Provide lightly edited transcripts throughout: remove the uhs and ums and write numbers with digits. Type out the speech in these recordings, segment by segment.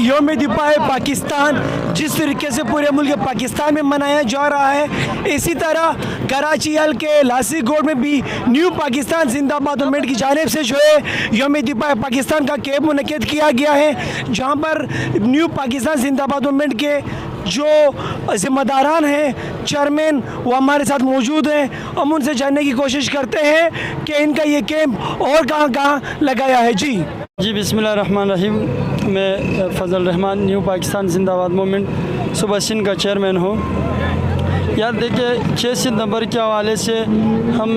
یوم دفاع پاکستان جس طریقے سے پورے ملک پاکستان میں منایا جا رہا ہے، اسی طرح کراچی کے لاسی گوڑ میں بھی نیو پاکستان زندہ باد موومنٹ کی جانب سے جو ہے یوم دفاع پاکستان کا کیمپ منعقد کیا گیا ہے، جہاں پر نیو پاکستان زندہ باد موومنٹ کے جو ذمہ داران ہیں، چیئرمین، وہ ہمارے ساتھ موجود ہیں۔ ہم ان سے جاننے کی کوشش کرتے ہیں کہ ان کا یہ کیمپ اور کہاں کہاں لگایا ہے۔ جی بسم اللہ الرحمن الرحیم، میں فضل الرحمان، نیو پاکستان زندہ باد موومنٹ صوبہ سندھ کا چیئرمین ہوں۔ یار دیکھیے 6 ستمبر کے حوالے سے ہم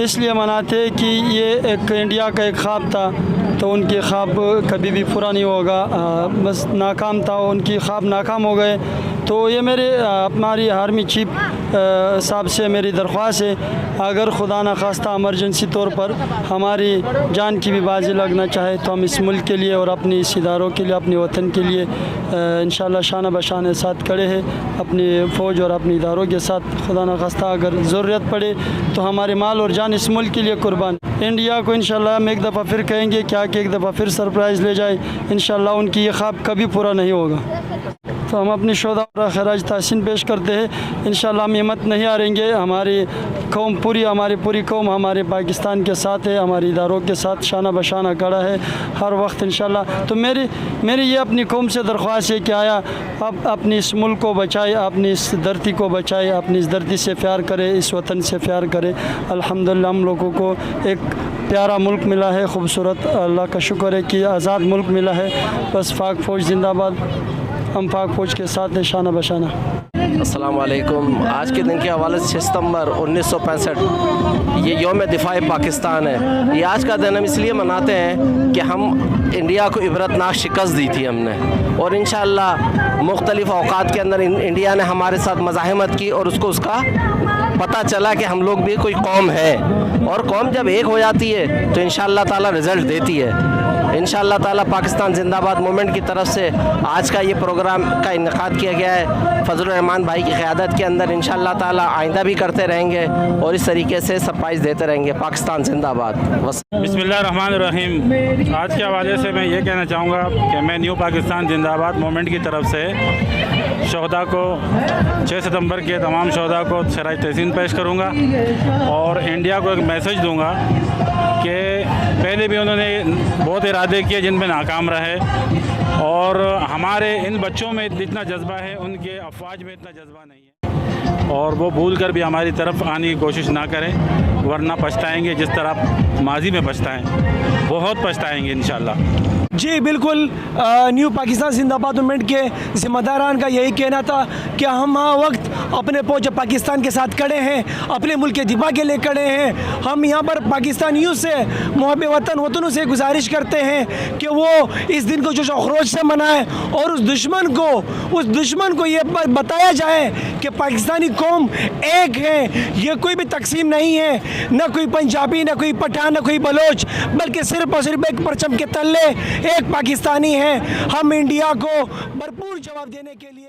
اس لیے مناتے کہ یہ ایک انڈیا کا ایک خواب تھا، تو ان کی خواب کبھی بھی پورا نہیں ہوگا، بس ناکام تھا، ان کی خواب ناکام ہو گئے۔ تو یہ ہماری آرمی چیف صاحب سے میری درخواست ہے، اگر خدا نخواستہ ایمرجنسی طور پر ہماری جان کی بھی بازی لگنا چاہے تو ہم اس ملک کے لیے اور اپنی اس اداروں کے لیے، اپنے وطن کے لیے انشاءاللہ شانہ بشانہ ساتھ کھڑے ہیں، اپنی فوج اور اپنی اداروں کے ساتھ۔ خدا نخواستہ اگر ضرورت پڑے تو ہمارے مال اور جان اس ملک کے لیے قربان۔ انڈیا کو انشاءاللہ ہم ایک دفعہ پھر کہیں گے کیا کہ ایک دفعہ پھر سرپرائز لے جائے، انشاءاللہ ان کی یہ خواب کبھی پورا نہیں ہوگا۔ تو ہم اپنی شہداء اور خراج تحسین پیش کرتے ہیں، انشاءاللہ ہم ہمت نہیں ہاریں گے۔ ہماری پوری قوم ہمارے پاکستان کے ساتھ ہے، ہماری اداروں کے ساتھ شانہ بشانہ کھڑا ہے ہر وقت انشاءاللہ۔ تو میری یہ اپنی قوم سے درخواست ہے کہ آیا آپ اپنی اس ملک کو بچائے، اپنی اس دھرتی کو بچائے، اپنی اس دھرتی سے پیار کرے، اس وطن سے پیار کرے۔ الحمدللہ ہم لوگوں کو ایک پیارا ملک ملا ہے، خوبصورت، اللہ کا شکر ہے کہ آزاد ملک ملا ہے۔ بس پاک فوج زندہ باد، ہم پاک فوج کے ساتھ ہیں شانہ بشانہ۔ السلام علیکم۔ آج کے دن کے حوالے سے 6 ستمبر 1965 یہ یوم دفاع پاکستان ہے۔ یہ آج کا دن ہم اس لیے مناتے ہیں کہ ہم انڈیا کو عبرتناک شکست دی تھی ہم نے، اور انشاءاللہ مختلف اوقات کے اندر انڈیا نے ہمارے ساتھ مزاحمت کی، اور اس کا پتہ چلا کہ ہم لوگ بھی کوئی قوم ہے، اور قوم جب ایک ہو جاتی ہے تو انشاءاللہ تعالی رزلٹ دیتی ہے۔ انشاءاللہ تعالی پاکستان زندہ باد موومنٹ کی طرف سے آج کا یہ پروگرام کا انعقاد کیا گیا ہے فضل الرحمان بھائی کی قیادت کے اندر۔ انشاءاللہ تعالی آئندہ بھی کرتے رہیں گے اور اس طریقے سے سرپرائز دیتے رہیں گے۔ پاکستان زندہ باد۔ بسم اللہ الرحمن الرحیم۔ آج کے حوالے سے میں یہ کہنا چاہوں گا کہ میں نیو پاکستان زندہ باد موومنٹ کی طرف سے شہداء کو 6 ستمبر کے تمام شہداء کو خراج تحسین پیش کروں گا، اور انڈیا کو ایک میسج دوں گا کہ پہلے بھی انہوں نے بہت ارادے کیے جن میں ناکام رہے، اور ہمارے ان بچوں میں اتنا جذبہ ہے، ان کے افواج میں اتنا جذبہ نہیں ہے، اور وہ بھول کر بھی ہماری طرف آنے کی کوشش نہ کریں، ورنہ پچھتائیں گے جس طرح ماضی میں پچھتائیں، بہت پچھتائیں گے انشاءاللہ۔ جی بالکل، نیو پاکستان زندہ باد موومنٹ کے ذمہ داران کا یہی کہنا تھا کہ ہم ہاں وقت اپنے فوج پاکستان کے ساتھ کھڑے ہیں، اپنے ملک کے دفاع کے لیے کھڑے ہیں۔ ہم یہاں پر پاکستانیوں سے، محب وطنوں سے گزارش کرتے ہیں کہ وہ اس دن کو جوش و خروش سے منائیں، اور اس دشمن کو یہ بتایا جائے کہ پاکستانی قوم ایک ہے، یہ کوئی بھی تقسیم نہیں ہے، نہ کوئی پنجابی، نہ کوئی پٹھان، نہ کوئی بلوچ، بلکہ صرف اور صرف ایک پرچم کے تلے ایک پاکستانی ہیں۔ ہم انڈیا کو بھرپور جواب دینے کے لیے